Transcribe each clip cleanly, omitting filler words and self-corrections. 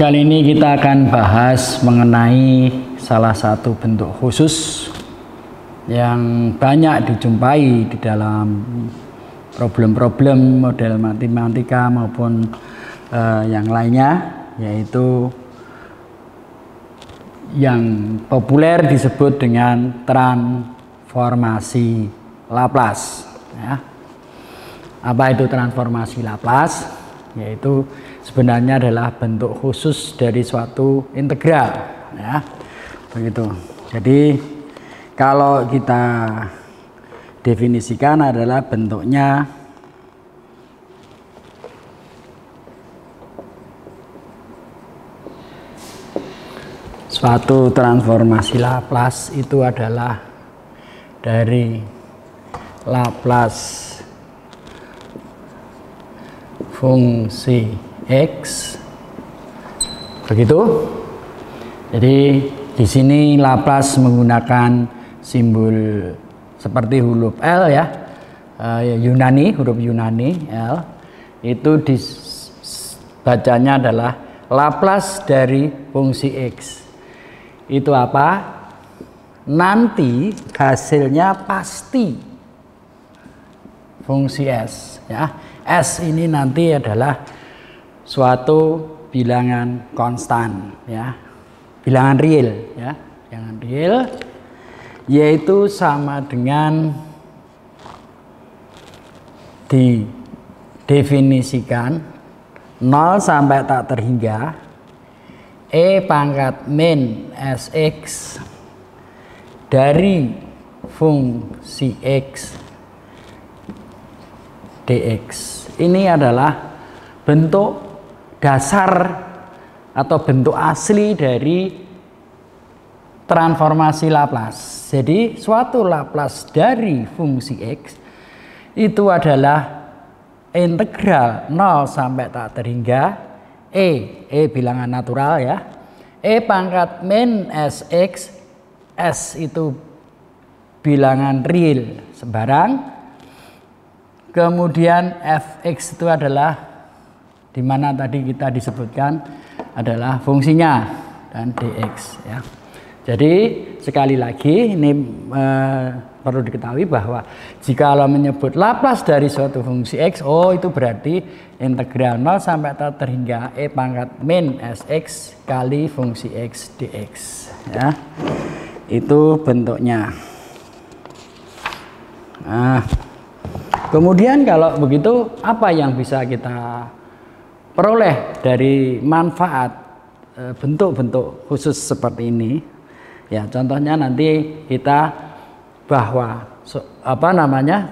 Kali ini kita akan bahas mengenai salah satu bentuk khusus yang banyak dijumpai di dalam problem-problem model matematika maupun yang lainnya, yaitu yang populer disebut dengan transformasi Laplace. Ya. Apa itu transformasi Laplace? Yaitu sebenarnya adalah bentuk khusus dari suatu integral. Ya. Begitu. Jadi kalau kita definisikan adalah bentuknya suatu transformasi Laplace itu adalah dari Laplace fungsi X, begitu. Jadi di sini Laplace menggunakan simbol seperti huruf L, ya, Yunani, huruf Yunani L. Itu dibacanya adalah Laplace dari fungsi X. Itu apa? Nanti hasilnya pasti fungsi S, ya. S ini nanti adalah suatu bilangan konstan, ya, bilangan real, ya, bilangan real, yaitu sama dengan didefinisikan 0 sampai tak terhingga E pangkat min Sx dari fungsi X dx. Ini adalah bentuk dasar atau bentuk asli dari transformasi Laplace. Jadi suatu Laplace dari fungsi X itu adalah integral 0 sampai tak terhingga E bilangan natural, ya, E pangkat min Sx, S itu bilangan real sembarang. Kemudian fx itu adalah di mana tadi kita disebutkan adalah fungsinya, dan dx, ya. Jadi sekali lagi ini perlu diketahui bahwa jika menyebut Laplace dari suatu fungsi x, itu berarti integral 0 sampai tak terhingga E pangkat min Sx kali fungsi x dx, ya. Itu bentuknya. Nah, kemudian kalau begitu apa yang bisa kita peroleh dari manfaat bentuk-bentuk khusus seperti ini? Ya, contohnya nanti kita bahwa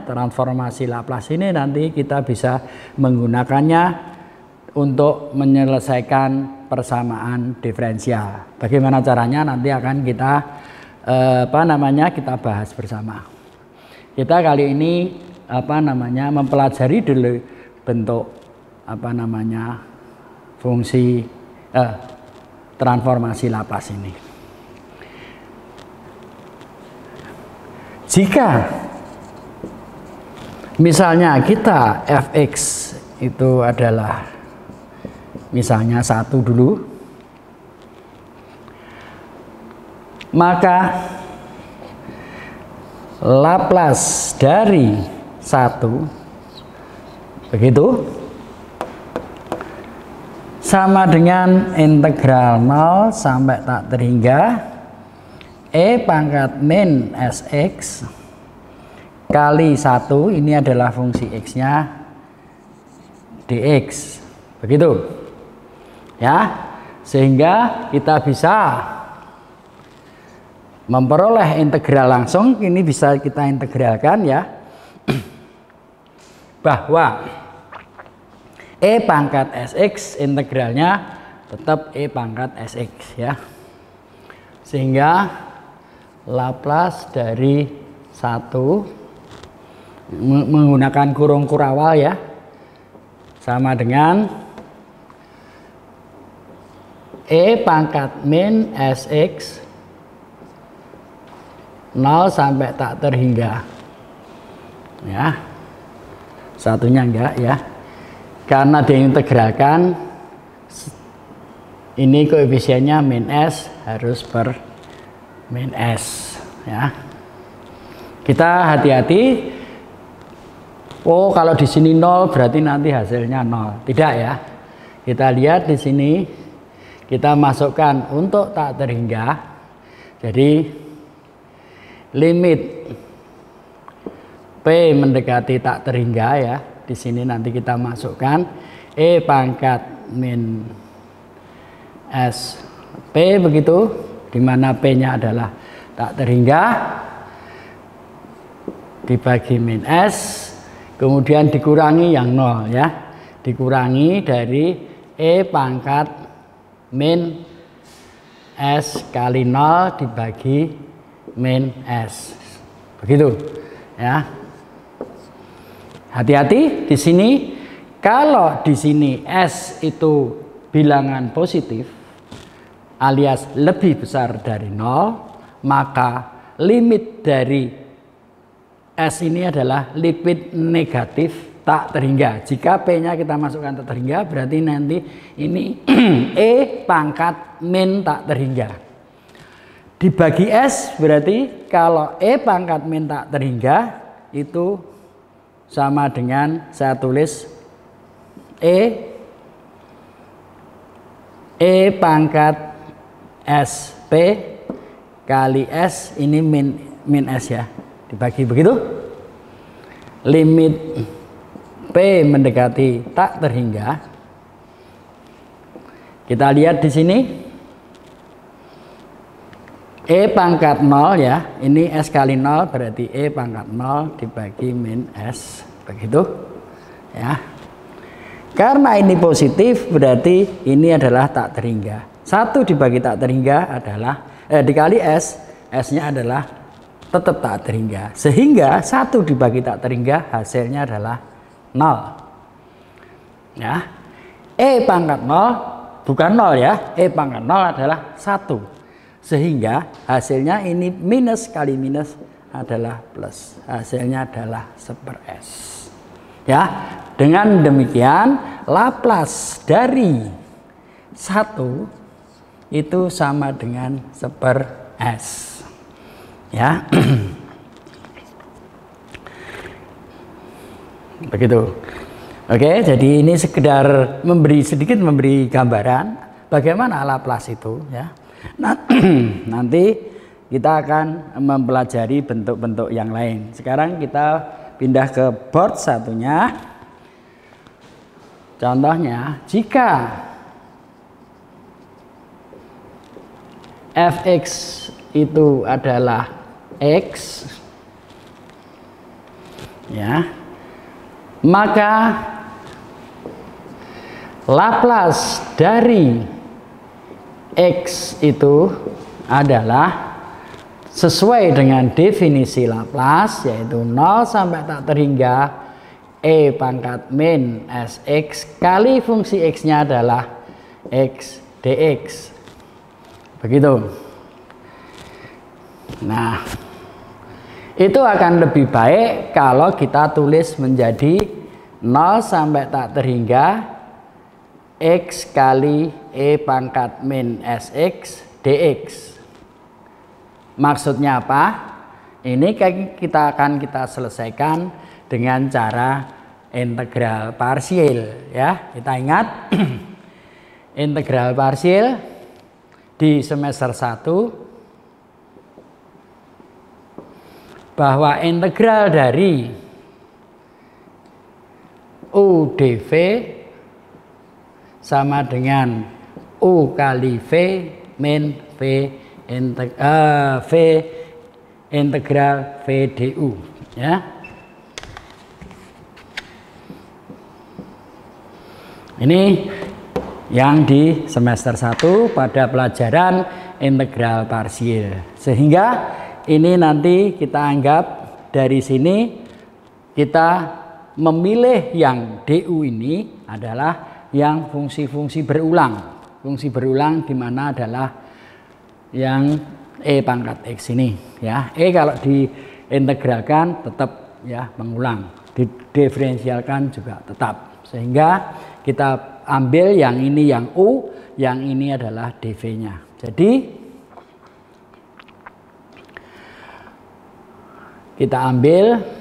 transformasi Laplace ini nanti kita bisa menggunakannya untuk menyelesaikan persamaan diferensial. Bagaimana caranya nanti akan kita kita bahas bersama. Kita kali ini mempelajari dulu bentuk fungsi transformasi Laplace ini. Jika misalnya kita fx itu adalah misalnya 1 dulu, maka Laplace dari 1 begitu sama dengan integral 0 sampai tak terhingga E pangkat min Sx kali 1, ini adalah fungsi X nya dx, begitu, ya. Sehingga kita bisa memperoleh integral langsung. Ini bisa kita integralkan, ya, bahwa E pangkat Sx integralnya tetap E pangkat Sx, ya. Sehingga Laplace dari 1 menggunakan kurung kurawal, ya, sama dengan E pangkat min Sx 0 sampai tak terhingga, ya. Satunya enggak, ya, karena diintegralkan ini koefisiennya min S harus per min S ya. Kita hati-hati. Oh, kalau di sini 0 berarti nanti hasilnya 0. Tidak ya. Kita lihat di sini, kita masukkan untuk tak terhingga. Jadi limit P mendekati tak terhingga ya. Di sini nanti kita masukkan E pangkat min S P begitu, di mana P-nya adalah tak terhingga dibagi min S, kemudian dikurangi yang 0 ya, dikurangi dari E pangkat min S kali 0 dibagi min S, begitu ya. Hati-hati di sini, kalau di sini S itu bilangan positif alias lebih besar dari 0, maka limit dari S ini adalah limit negatif tak terhingga. Jika P-nya kita masukkan tak terhingga, berarti nanti ini E pangkat min tak terhingga. Dibagi S berarti kalau E pangkat min tak terhingga itu sama dengan saya tulis E pangkat SP kali S, ini min S ya, dibagi begitu. Limit P mendekati tak terhingga. Kita lihat di sini E pangkat 0 ya, ini S kali 0 berarti E pangkat 0 dibagi min S, begitu ya. Karena ini positif berarti ini adalah tak terhingga. 1 dibagi tak terhingga adalah dikali S, S-nya adalah tetap tak terhingga. Sehingga 1 dibagi tak terhingga hasilnya adalah 0. Ya. E pangkat 0 bukan 0 ya. E pangkat 0 adalah 1. Sehingga hasilnya ini minus kali minus adalah plus. Hasilnya adalah 1/S. Ya. Dengan demikian Laplace dari 1 itu sama dengan 1/S ya. Begitu. Oke, jadi ini sekedar sedikit memberi gambaran bagaimana Laplace itu ya. Nah, nanti kita akan mempelajari bentuk-bentuk yang lain. Sekarang kita pindah ke board satunya. Contohnya, jika Fx itu adalah X ya, maka Laplace dari X itu adalah sesuai dengan definisi Laplace, yaitu 0 sampai tak terhingga E pangkat min Sx kali fungsi X-nya adalah X dx. Begitu. Nah, itu akan lebih baik kalau kita tulis menjadi 0 sampai tak terhingga X kali E pangkat min Sx dx. Maksudnya apa? Ini kita akan selesaikan dengan cara integral parsial ya. Kita ingat integral parsial di semester 1 bahwa integral dari U dV sama dengan U kali V min V integral V du ya. Ini yang di semester 1 pada pelajaran integral parsial. Sehingga ini nanti kita anggap dari sini kita memilih yang du ini adalah yang fungsi-fungsi berulang. Fungsi berulang di mana adalah yang E pangkat X ini ya. E kalau diintegralkan tetap ya mengulang, didiferensialkan juga tetap. Sehingga kita ambil yang ini yang U yang ini adalah dv-nya. Jadi kita ambil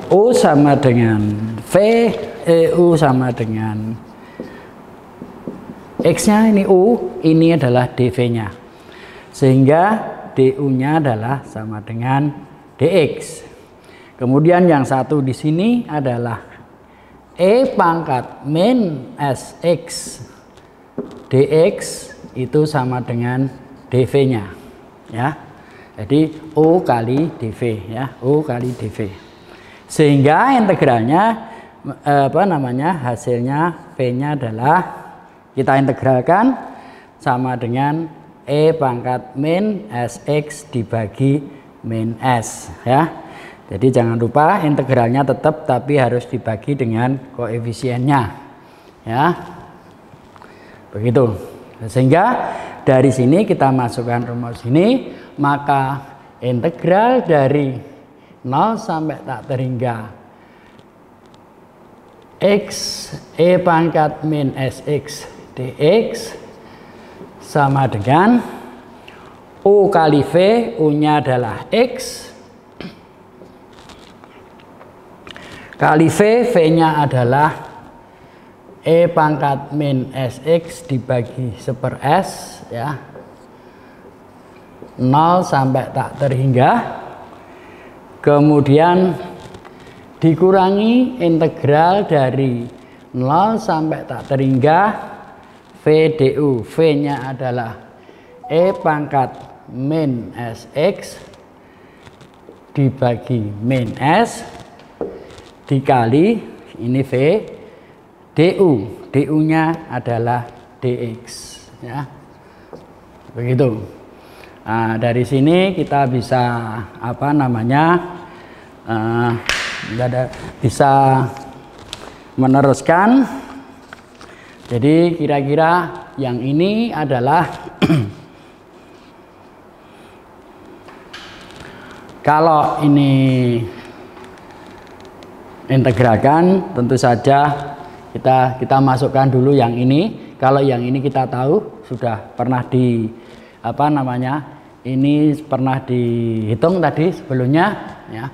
U sama dengan V, U sama dengan X-nya ini U, ini adalah dv-nya. Sehingga du-nya adalah sama dengan dx. Kemudian yang satu di sini adalah E pangkat min Sx dx itu sama dengan dv-nya, ya. Jadi U kali dv, ya, U kali dv. Sehingga integralnya hasilnya V-nya adalah kita integralkan sama dengan E pangkat min Sx dibagi min S, ya. Jadi jangan lupa integralnya tetap tapi harus dibagi dengan koefisiennya, ya. Begitu. Sehingga dari sini kita masukkan rumus ini, maka integral dari 0 sampai tak terhingga X E pangkat min Sx dx sama dengan U kali V, U-nya adalah X, kali V, V-nya adalah E pangkat min Sx dibagi 1/S, ya. 0 sampai tak terhingga. Kemudian dikurangi integral dari 0 sampai tak terhingga V du. V-nya adalah E pangkat min Sx dibagi min S dikali ini V du. Du-nya adalah dx, ya. Begitu. Nah, dari sini kita bisa bisa meneruskan. Jadi kira-kira yang ini adalah kalau ini integralkan, tentu saja kita masukkan dulu yang ini. Kalau yang ini kita tahu sudah pernah ini pernah dihitung tadi sebelumnya, ya.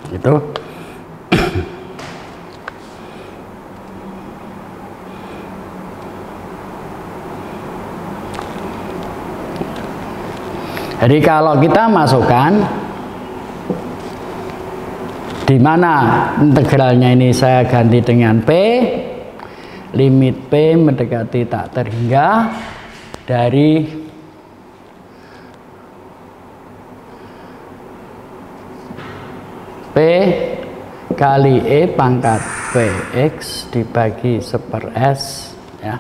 Itu jadi kalau kita masukkan, di mana integralnya ini saya ganti dengan P, limit P mendekati tak terhingga dari P kali E pangkat Px dibagi 1/S, ya.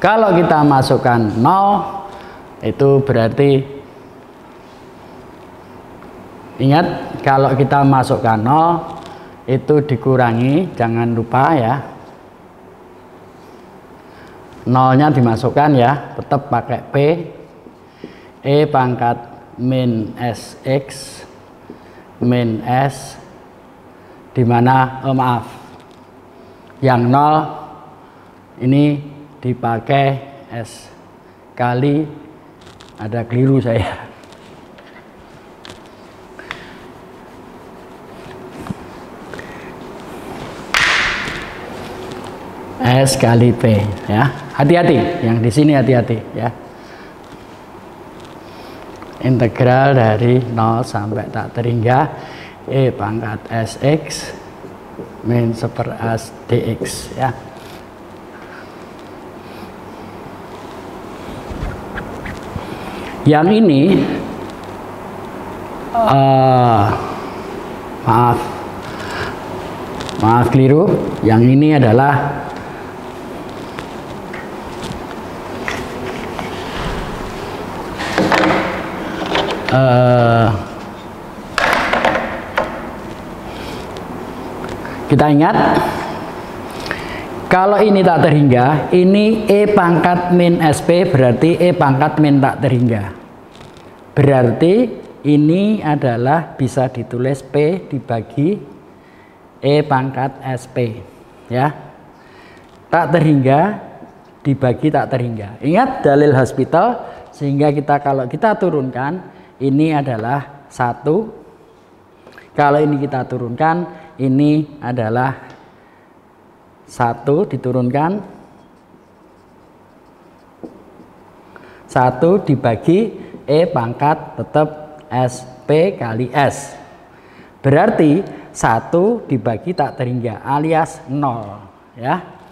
Kalau kita masukkan 0, itu berarti, ingat kalau kita masukkan 0 itu dikurangi, jangan lupa, ya. 0-nya dimasukkan, ya, tetap pakai P, E pangkat min Sx min S, dimana yang 0 ini dipakai S kali, ada keliru saya, S kali P, ya. Hati-hati, yang di sini hati-hati, ya. Integral dari 0 sampai tak terhingga E pangkat Sx min 1/S dx, ya. Yang ini maaf keliru, yang ini adalah kita ingat Kalau ini tak terhingga, ini E pangkat min SP berarti E pangkat min tak terhingga. Berarti ini adalah bisa ditulis P dibagi E pangkat SP, ya. Tak terhingga dibagi tak terhingga. Ingat dalil hospital, sehingga kalau kita turunkan ini adalah 1. Kalau ini kita turunkan ini adalah 1 diturunkan 1 dibagi E pangkat tetap SP kali S. Berarti 1 dibagi tak terhingga alias 0, ya.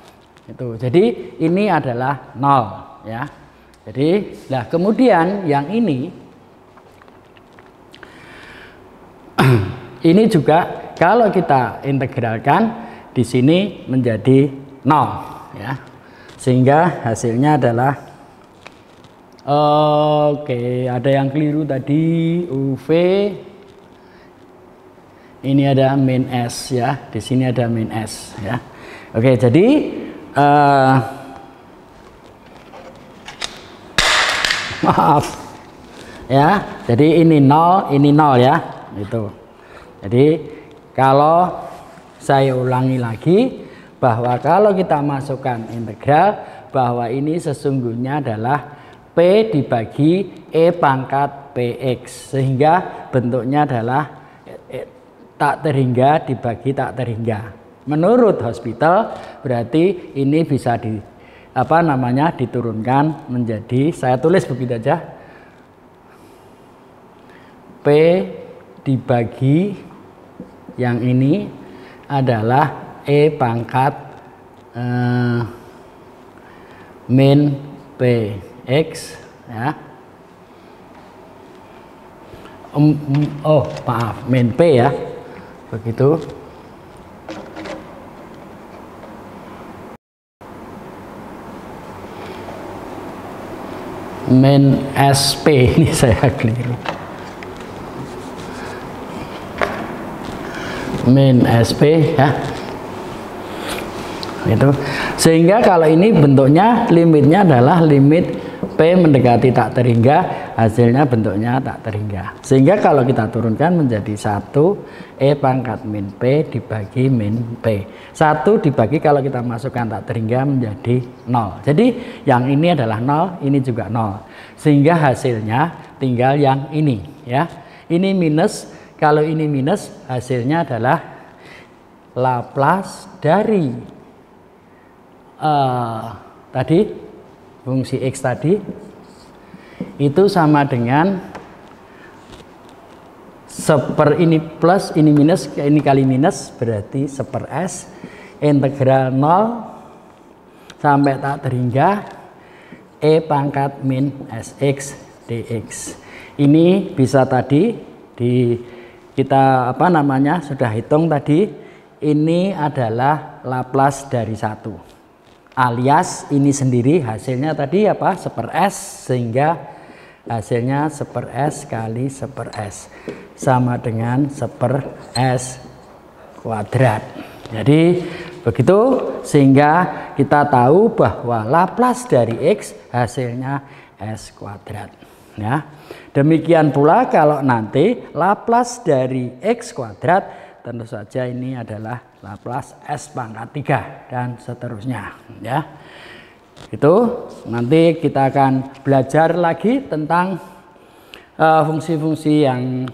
Itu. Jadi ini adalah 0, ya. Jadi, nah kemudian yang ini ini juga kalau kita integralkan di sini menjadi 0, ya. Sehingga hasilnya adalah oke, ada yang keliru tadi, UV ini ada min S, ya. Di sini ada min S, ya. Oke, jadi maaf, ya. Jadi ini 0, ya. Itu. Jadi kalau saya ulangi lagi bahwa kalau kita masukkan integral bahwa ini sesungguhnya adalah P dibagi E pangkat PX, sehingga bentuknya adalah tak terhingga dibagi tak terhingga. Menurut hospital berarti ini bisa diturunkan menjadi, saya tulis begitu aja, P dibagi yang ini adalah E pangkat min PX, ya. Maaf, min P, ya. Begitu. Min SP, ini saya keliru. Min SP, ya. Itu. Sehingga kalau ini bentuknya limitnya adalah limit P mendekati tak terhingga, hasilnya bentuknya tak terhingga. Sehingga kalau kita turunkan menjadi 1 E pangkat min P dibagi min P. 1 dibagi kalau kita masukkan tak terhingga menjadi 0. Jadi yang ini adalah 0, ini juga 0. Sehingga hasilnya tinggal yang ini, ya. Ini minus, kalau ini minus hasilnya adalah Laplace dari tadi fungsi X tadi itu sama dengan seper ini plus, ini minus, ini kali minus berarti seper S integral 0 sampai tak terhingga E pangkat min SX dx. Ini bisa tadi kita sudah hitung tadi, ini adalah Laplace dari 1 alias ini sendiri hasilnya tadi seper S, sehingga hasilnya seper S kali seper S sama dengan seper S kuadrat. Jadi begitu, sehingga kita tahu bahwa Laplace dari X hasilnya S kuadrat, ya. Demikian pula kalau nanti Laplace dari X kuadrat, tentu saja ini adalah Laplace S pangkat 3 dan seterusnya, ya. Itu nanti kita akan belajar lagi tentang fungsi-fungsi yang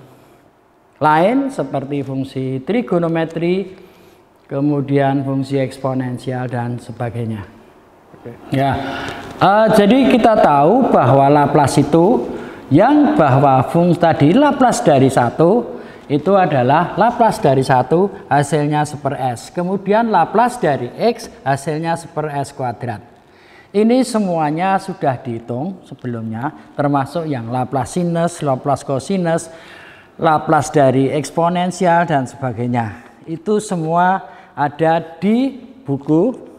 lain seperti fungsi trigonometri, kemudian fungsi eksponensial dan sebagainya. Ya, jadi kita tahu bahwa Laplace itu bahwa fungsi tadi Laplace dari 1 itu adalah Laplace dari 1 hasilnya seper S. Kemudian Laplace dari X hasilnya seper S kuadrat. Ini semuanya sudah dihitung sebelumnya, termasuk yang Laplace sinus, Laplace cosinus, Laplace dari eksponensial dan sebagainya. Itu semua ada di buku.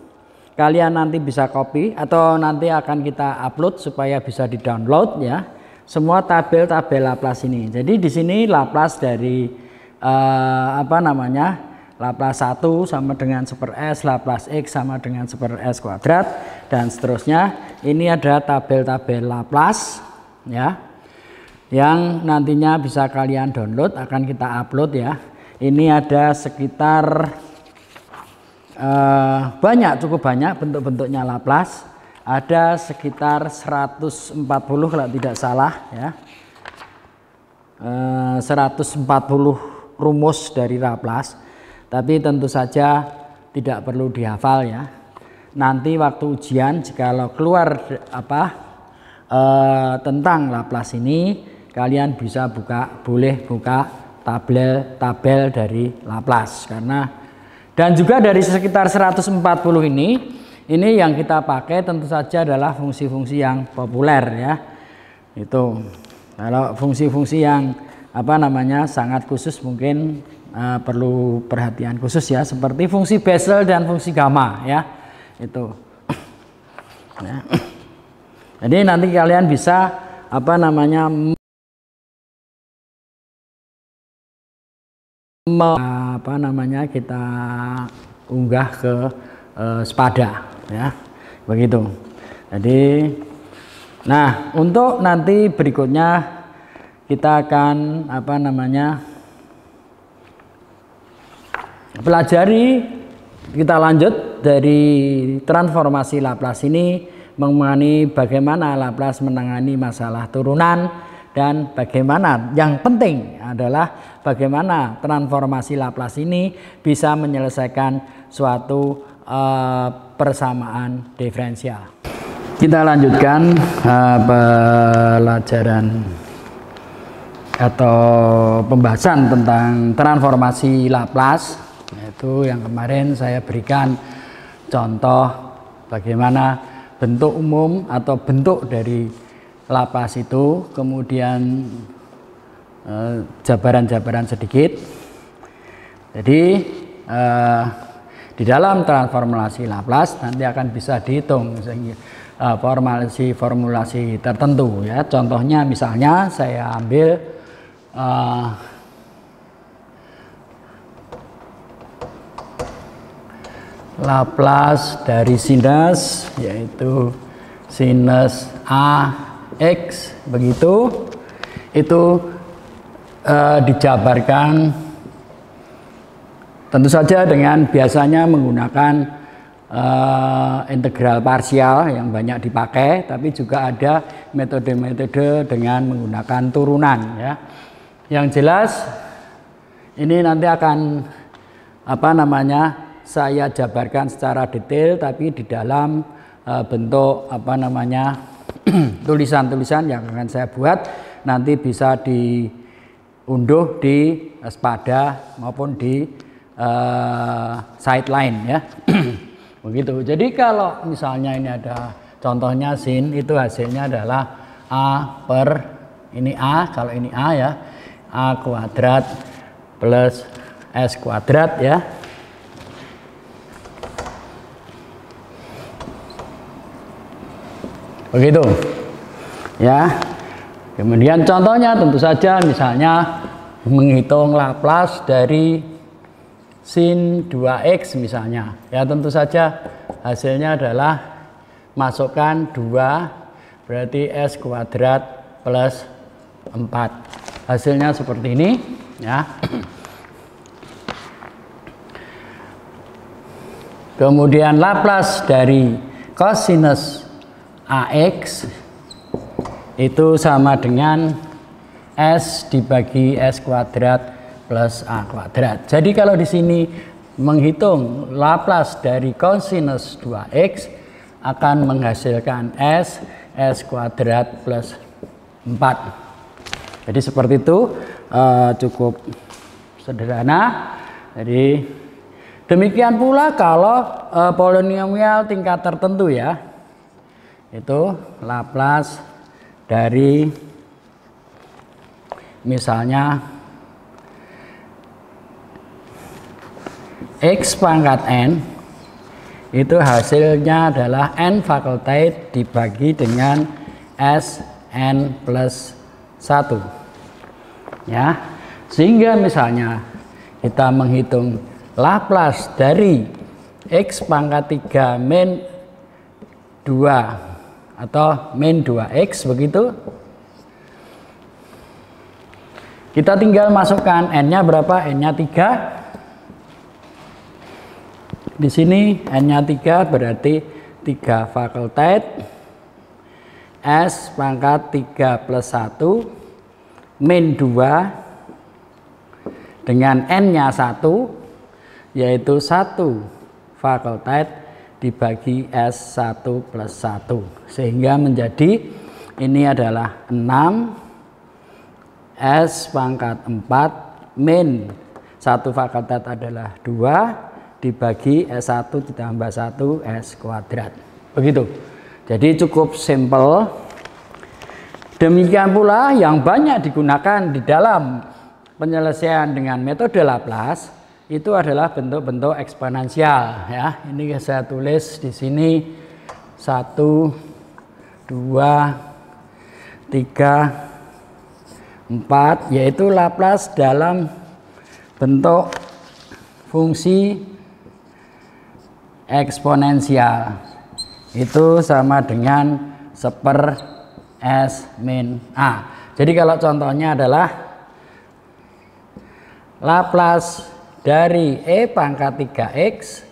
Kalian nanti bisa copy atau nanti akan kita upload supaya bisa di-download, ya. Semua tabel-tabel Laplace ini. Jadi di sini Laplace dari Laplace 1 sama dengan 1/s, Laplace X sama dengan 1/s kuadrat, dan seterusnya. Ini ada tabel-tabel Laplace ya, yang nantinya bisa kalian download, akan kita upload ya. Ini ada sekitar cukup banyak bentuk-bentuknya Laplace. Ada sekitar 140 kalau tidak salah ya. 140 rumus dari Laplace. Tapi tentu saja tidak perlu dihafal ya. Nanti waktu ujian jikalau keluar tentang Laplace ini, kalian bisa boleh buka tabel dari Laplace, dan juga dari sekitar 140 ini yang kita pakai tentu saja adalah fungsi-fungsi yang populer ya. Itu kalau fungsi-fungsi yang sangat khusus mungkin perlu perhatian khusus ya, seperti fungsi Bessel dan fungsi gamma ya. Itu ya. Jadi nanti kalian bisa kita unggah ke Spada ya, begitu. Jadi nah, untuk nanti berikutnya kita akan kita lanjut dari transformasi Laplace ini mengenai bagaimana Laplace menangani masalah turunan, dan bagaimana yang penting adalah bagaimana transformasi Laplace ini bisa menyelesaikan suatu persamaan diferensial. Kita lanjutkan pelajaran atau pembahasan tentang transformasi Laplace. Itu yang kemarin saya berikan contoh bagaimana bentuk umum atau bentuk dari Laplace itu, kemudian jabaran-jabaran sedikit. Jadi di dalam transformasi Laplace nanti akan bisa dihitung formulasi tertentu ya. Contohnya misalnya saya ambil Laplace dari sinus, yaitu sinus AX, begitu. Itu dijabarkan tentu saja dengan biasanya menggunakan integral parsial yang banyak dipakai, tapi juga ada metode-metode dengan menggunakan turunan ya. Yang jelas ini nanti akan saya jabarkan secara detail, tapi di dalam bentuk tulisan-tulisan yang akan saya buat, nanti bisa diunduh di Spada maupun di sideline ya. Begitu. Jadi kalau misalnya ini ada contohnya sin, itu hasilnya adalah ini A, kalau ini A ya, A kuadrat plus S kuadrat ya. Begitu ya. Kemudian contohnya tentu saja misalnya menghitung Laplace dari sin 2x misalnya ya. Tentu saja hasilnya adalah masukkan 2, berarti S kuadrat plus 4. Hasilnya seperti ini ya. Kemudian Laplace dari cosinus AX itu sama dengan S dibagi S kuadrat plus A kuadrat. Jadi kalau di sini menghitung Laplace dari cosinus 2x akan menghasilkan S kuadrat plus 4. Jadi seperti itu, cukup sederhana. Jadi demikian pula kalau polinomial tingkat tertentu ya. Itu Laplace dari misalnya X pangkat N, itu hasilnya adalah N fakultate dibagi dengan Sn plus 1 ya. Sehingga misalnya kita menghitung Laplace dari X pangkat 3 min 2 atau min 2X begitu. Kita tinggal masukkan N-nya berapa? N-nya 3. Di sini N-nya 3 berarti 3 fakultet S pangkat 3 plus 1 min 2 dengan N-nya 1, yaitu 1 fakultet dibagi S1 plus 1. Sehingga menjadi ini adalah 6 S pangkat 4 min 1 fakultet adalah 2 dibagi S1 ditambah 1 S kuadrat. Begitu. Jadi cukup simple. Demikian pula yang banyak digunakan di dalam penyelesaian dengan metode Laplace itu adalah bentuk-bentuk eksponensial ya. Ini saya tulis di sini 1, 2, 3, 4, yaitu Laplace dalam bentuk fungsi eksponensial. Itu sama dengan 1/s min A. Jadi kalau contohnya adalah Laplace dari E pangkat 3X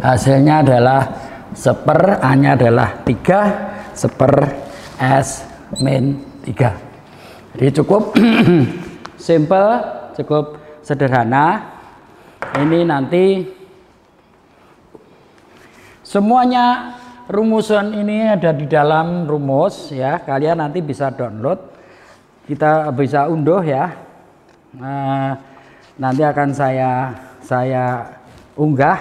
hasilnya adalah 1/, A-nya adalah 3, 1/s min 3. Jadi cukup simple, cukup sederhana. Ini nanti semuanya rumusan ini ada di dalam rumus ya. Kalian nanti bisa download, kita bisa unduh ya. Nanti akan saya unggah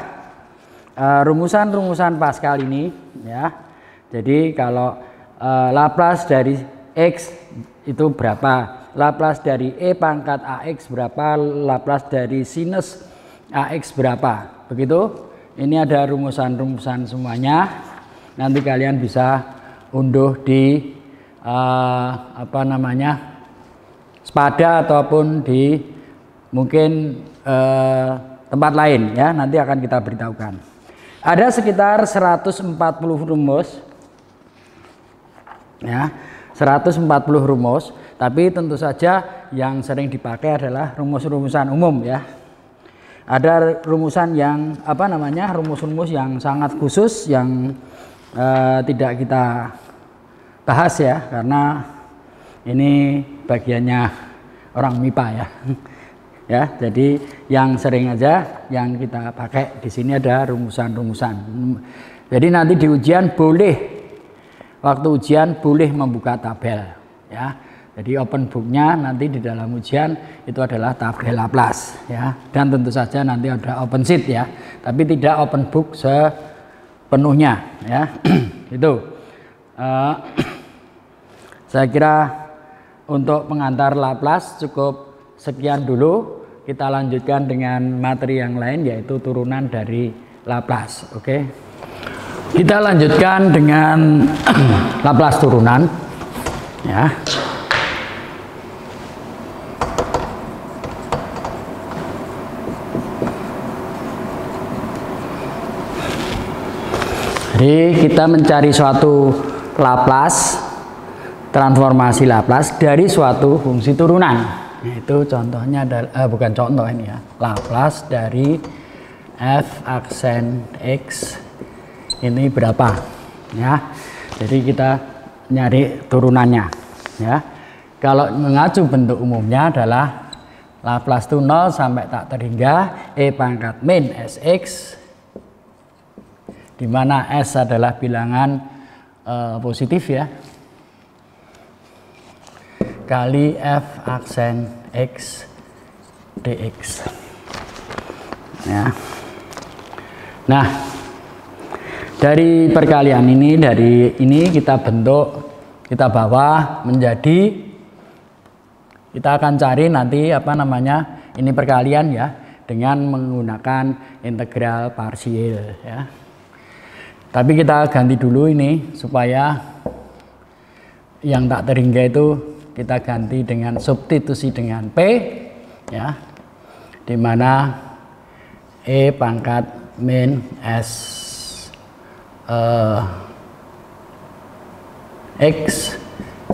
rumusan-rumusan Pascal ini ya. Jadi kalau Laplace dari X itu berapa, Laplace dari E pangkat AX berapa, Laplace dari sinus AX berapa, begitu. Ini ada rumusan-rumusan semuanya. Nanti kalian bisa unduh di Spada ataupun di mungkin tempat lain ya. Nanti akan kita beritahukan. Ada sekitar 140 rumus ya, 140 rumus, tapi tentu saja yang sering dipakai adalah rumus-rumusan umum ya. Ada rumusan yang rumus-rumus yang sangat khusus yang tidak kita bahas ya, karena ini bagiannya orang MIPA ya. Ya, jadi yang sering aja yang kita pakai di sini ada rumusan-rumusan. Jadi nanti di ujian waktu ujian boleh membuka tabel ya. Jadi open booknya nanti di dalam ujian itu adalah tabel Laplace ya. Dan tentu saja nanti ada open sheet ya. Tapi tidak open book sepenuhnya ya. Itu saya kira untuk pengantar Laplace cukup sekian dulu. Kita lanjutkan dengan materi yang lain, yaitu turunan dari Laplace. Oke. Kita lanjutkan dengan Laplace turunan ya. Jadi kita mencari suatu Laplace, transformasi Laplace dari suatu fungsi turunan. Itu contohnya adalah bukan contoh ini ya, Laplace dari f aksen x ini berapa ya. Jadi kita nyari turunannya ya. Kalau mengacu bentuk umumnya adalah Laplace itu 0 sampai tak terhingga e pangkat min sx, di mana s adalah bilangan positif ya, kali f aksen x dx ya. Nah, dari perkalian ini, kita bentuk, kita bawa menjadi, kita akan cari nanti ini perkalian ya, dengan menggunakan integral parsial ya. Tapi kita ganti dulu ini supaya yang tak terhingga itu kita ganti dengan substitusi dengan P, ya, di mana E pangkat min S X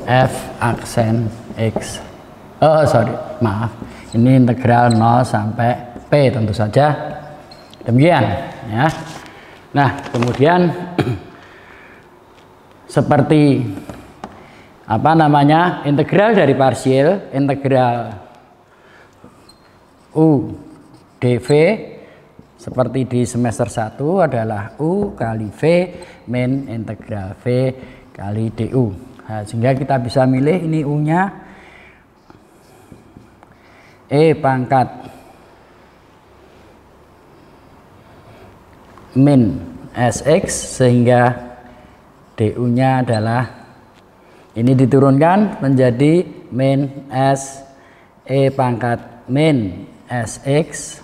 F aksen X. Maaf, ini integral 0 sampai P tentu saja. Demikian, ya. Nah, kemudian seperti apa namanya, integral dari parsial, integral U dV seperti di semester 1 adalah U kali V min integral V kali DU. Nah, sehingga kita bisa milih ini U-nya E pangkat min SX, sehingga DU-nya adalah ini diturunkan menjadi min S E pangkat min SX.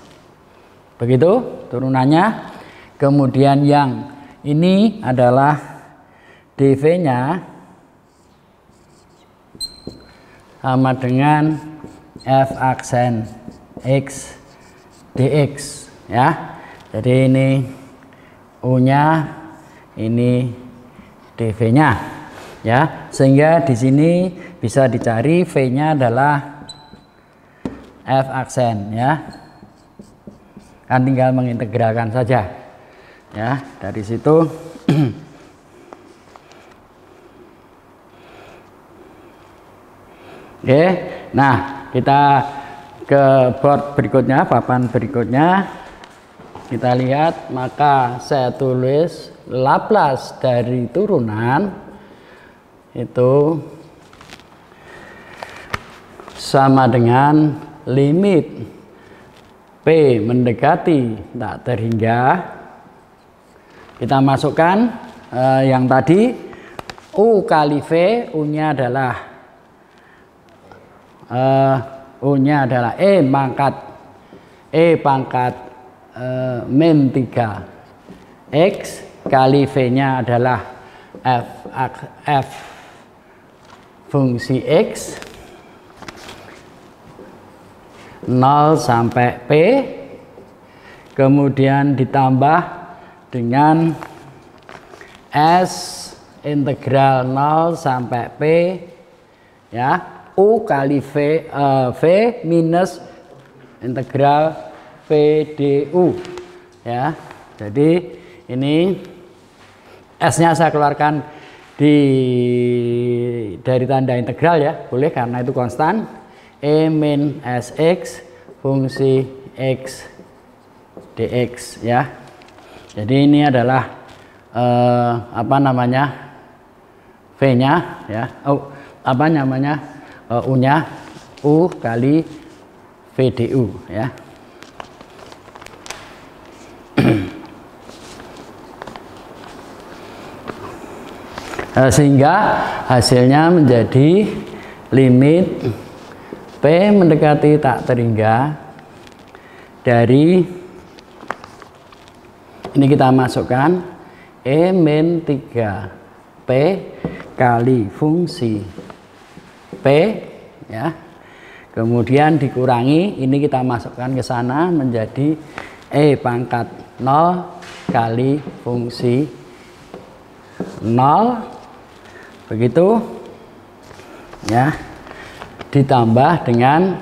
Begitu turunannya. Kemudian yang ini adalah dV-nya sama dengan F aksen X dx, ya. Jadi ini U-nya, ini dV-nya, ya. Sehingga di sini bisa dicari V-nya adalah F aksen, ya. Kan tinggal mengintegralkan saja, ya. Dari situ oke. Nah, kita ke board berikutnya, papan berikutnya. Kita lihat, maka saya tulis Laplace dari turunan itu sama dengan limit P mendekati tak terhingga. Kita masukkan yang tadi U kali V, U-nya adalah E pangkat min 3X kali V-nya adalah F fungsi X 0 sampai P, kemudian ditambah dengan S integral 0 sampai P, ya, U kali V minus integral VDU, ya. Jadi ini S-nya saya keluarkan dari tanda integral, ya, boleh karena itu konstan. E min SX fungsi X dx, ya. Jadi ini adalah apa namanya, V-nya, ya. U-nya U kali VDU, ya. Sehingga hasilnya menjadi limit P mendekati tak terhingga dari ini kita masukkan E min 3P kali fungsi P, ya. Kemudian dikurangi, ini kita masukkan ke sana menjadi E pangkat 0 kali fungsi 0. Begitu, ya. Ditambah dengan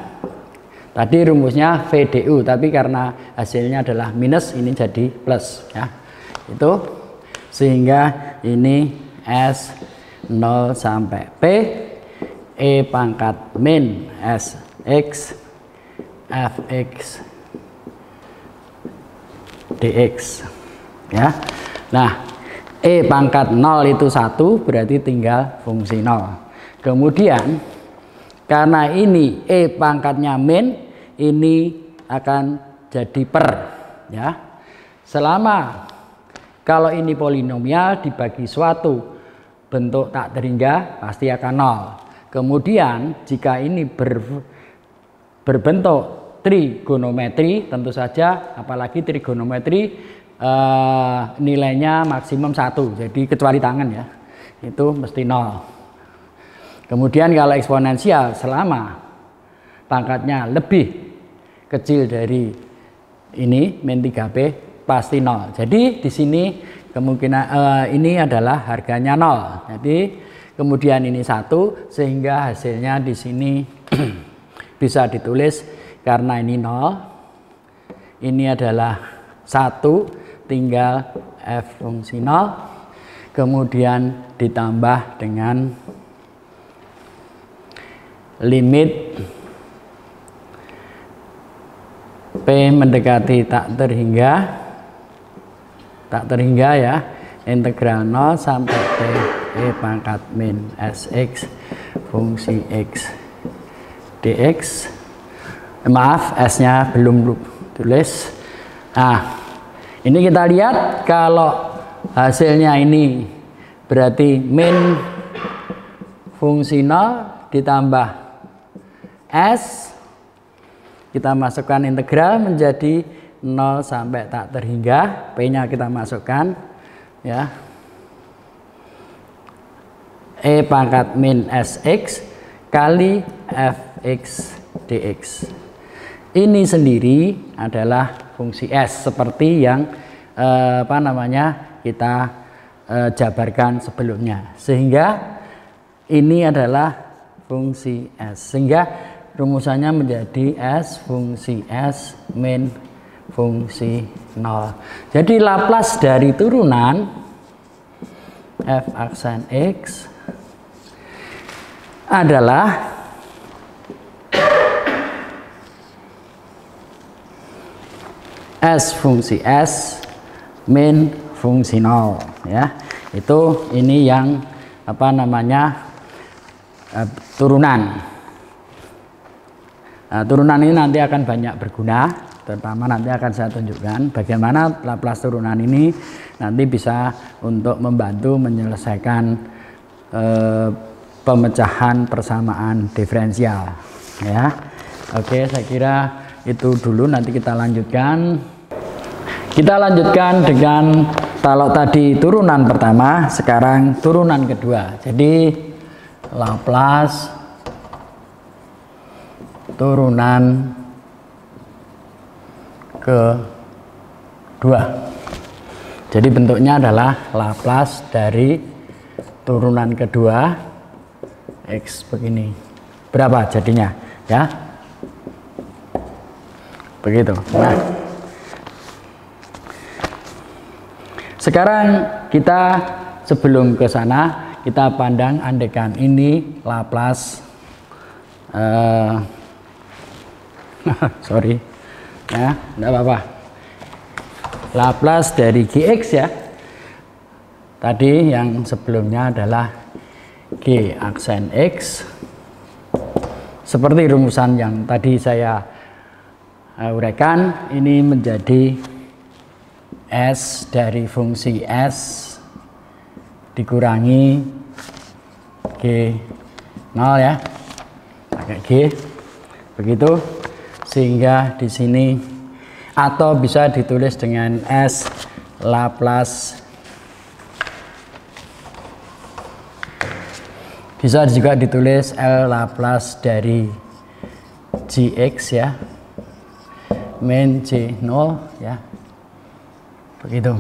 tadi rumusnya VDU, tapi karena hasilnya adalah minus, ini jadi plus, ya. Itu sehingga ini S 0 sampai P E pangkat min SX Fx dx, ya. Nah, E pangkat 0 itu 1, berarti tinggal fungsi 0. Kemudian karena ini E pangkatnya min, ini akan jadi per, ya. Selama kalau ini polinomial dibagi suatu bentuk tak terhingga pasti akan 0. Kemudian jika ini berbentuk trigonometri, tentu saja apalagi trigonometri nilainya maksimum 1, jadi kecuali tangan, ya, itu mesti 0. Kemudian kalau eksponensial selama pangkatnya lebih kecil dari ini min 3p pasti 0. Jadi di sini kemungkinan ini adalah harganya 0. Jadi kemudian ini 1 sehingga hasilnya di sini bisa ditulis karena ini 0. Ini adalah 1 tinggal f fungsi 0 kemudian ditambah dengan limit p mendekati tak terhingga ya, integral 0 sampai t e pangkat min sx fungsi x dx. Maaf, s-nya belum tulis. Nah, ini kita lihat kalau hasilnya ini berarti min fungsi 0 ditambah s, kita masukkan integral menjadi 0 sampai tak terhingga, p-nya kita masukkan ya, e pangkat min sx kali fx dx. Ini sendiri adalah fungsi s seperti yang kita jabarkan sebelumnya, sehingga ini adalah fungsi s, sehingga rumusannya menjadi s fungsi s min fungsi 0. Jadi Laplace dari turunan f aksen x adalah s fungsi s min fungsi 0 ya. Itu ini yang turunan. Nah, turunan ini nanti akan banyak berguna, terutama nanti akan saya tunjukkan bagaimana Laplace turunan ini nanti bisa untuk membantu menyelesaikan pemecahan persamaan diferensial ya. Oke, saya kira itu dulu, nanti kita lanjutkan. Kita lanjutkan dengan kalau tadi turunan pertama, sekarang turunan kedua. Jadi Laplace turunan kedua. Jadi bentuknya adalah Laplace dari turunan kedua x begini. Berapa jadinya? Ya. Begitu. Nah, sekarang kita sebelum ke sana kita pandang andekan ini Laplace sorry ya, enggak apa-apa, Laplace dari gx ya. Tadi yang sebelumnya adalah g aksen x, seperti rumusan yang tadi saya uraikan, ini menjadi s dari fungsi s dikurangi g0 ya, pakai g begitu, sehingga di sini atau bisa ditulis dengan s Laplace, bisa juga ditulis L Laplace dari gx ya min g0 ya, begitu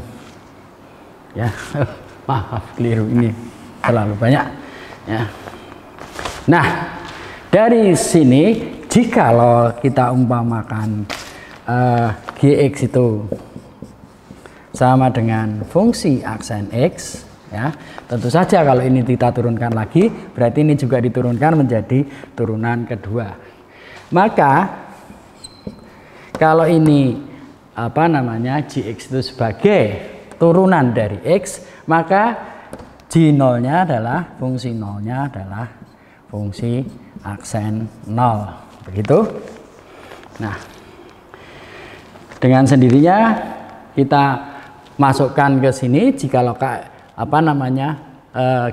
ya. Maaf, keliru, ini terlalu banyak ya. Nah, dari sini jikalau kita umpamakan gx itu sama dengan fungsi aksen x ya, tentu saja kalau ini kita turunkan lagi berarti ini juga diturunkan menjadi turunan kedua. Maka kalau ini gx itu sebagai turunan dari x, maka g0-nya adalah fungsi 0-nya adalah fungsi aksen 0, begitu. Nah, dengan sendirinya kita masukkan ke sini, jikalau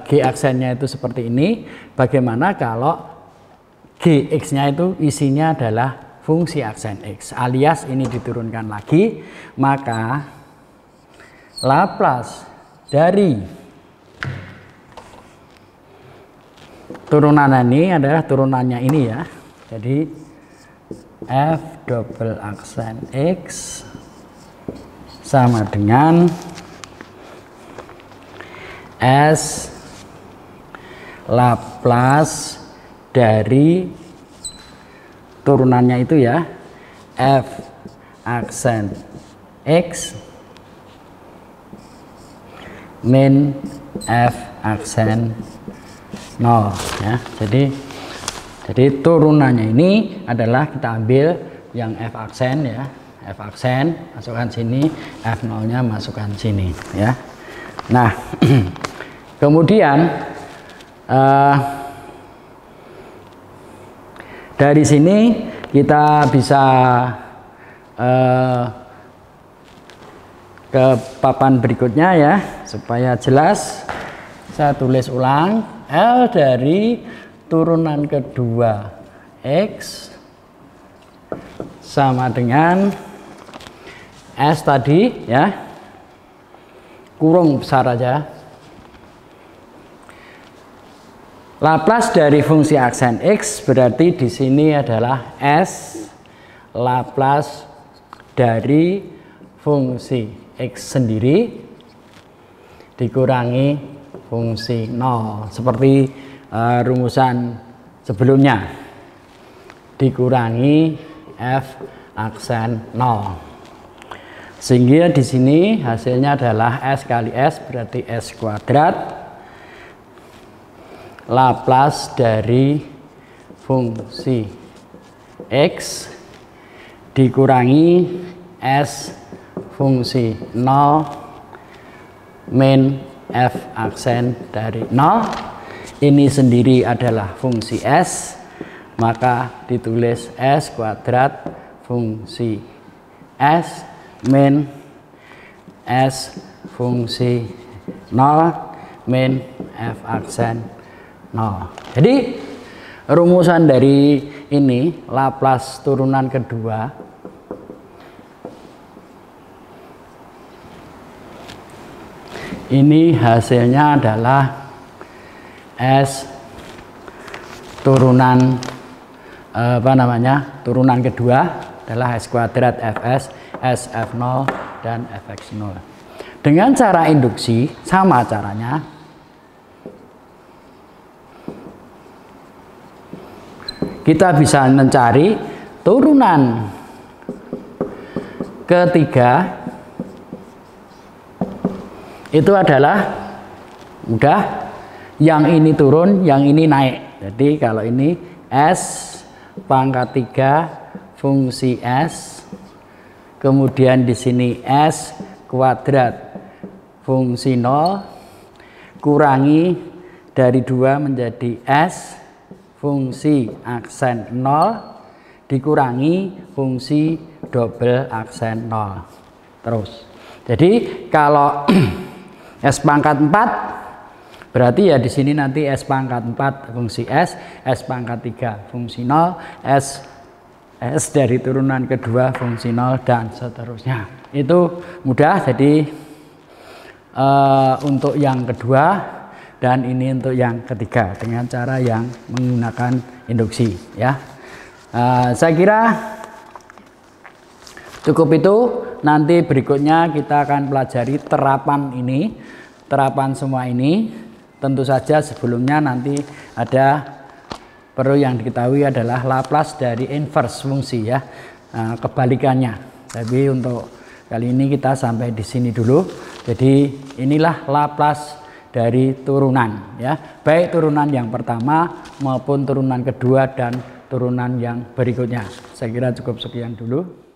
g aksennya itu seperti ini, bagaimana kalau gx-nya itu isinya adalah fungsi aksen x, alias ini diturunkan lagi, maka Laplace dari turunan ini adalah turunannya ini ya. Jadi F double aksen X sama dengan S Laplace dari turunannya itu ya, F aksen X min F aksen 0 ya. Jadi turunannya ini adalah kita ambil yang F aksen ya, F aksen masukkan sini, F0 nya masukkan sini ya. Nah kemudian dari sini kita bisa ke papan berikutnya ya, supaya jelas. Saya tulis ulang, L dari turunan kedua X sama dengan S tadi ya, kurung besar aja. Laplace dari fungsi aksen X berarti di sini adalah S Laplace dari fungsi X sendiri dikurangi fungsi 0 seperti rumusan sebelumnya, dikurangi F aksen 0, sehingga di sini hasilnya adalah S kali S berarti S kuadrat Laplace dari fungsi X dikurangi S fungsi 0 min F aksen dari 0. Ini sendiri adalah fungsi S, maka ditulis S kuadrat fungsi S min S fungsi 0 min F aksen 0. Jadi rumusan dari ini Laplace turunan kedua ini hasilnya adalah S turunan turunan kedua adalah S kuadrat Fs, S F0 dan Fx0. Dengan cara induksi sama caranya. Kita bisa mencari turunan ketiga. Itu adalah mudah, yang ini turun, yang ini naik. Jadi kalau ini S pangkat 3 fungsi S, kemudian di sini S kuadrat fungsi 0, kurangi dari 2 menjadi S fungsi aksen 0, dikurangi fungsi double aksen 0. Terus. Jadi kalau S pangkat 4 berarti ya di sini nanti S pangkat 4 fungsi S, S pangkat 3 fungsi 0, S dari turunan kedua fungsi 0 dan seterusnya. Itu mudah. Jadi untuk yang kedua dan ini untuk yang ketiga dengan cara yang menggunakan induksi ya. Saya kira cukup itu. Nanti berikutnya kita akan pelajari terapan ini, terapan semua ini. Tentu saja sebelumnya nanti ada perlu yang diketahui adalah Laplace dari inverse fungsi ya, kebalikannya. Tapi untuk kali ini kita sampai di sini dulu. Jadi inilah Laplace dari turunan ya, baik turunan yang pertama maupun turunan kedua dan turunan yang berikutnya. Saya kira cukup sekian dulu.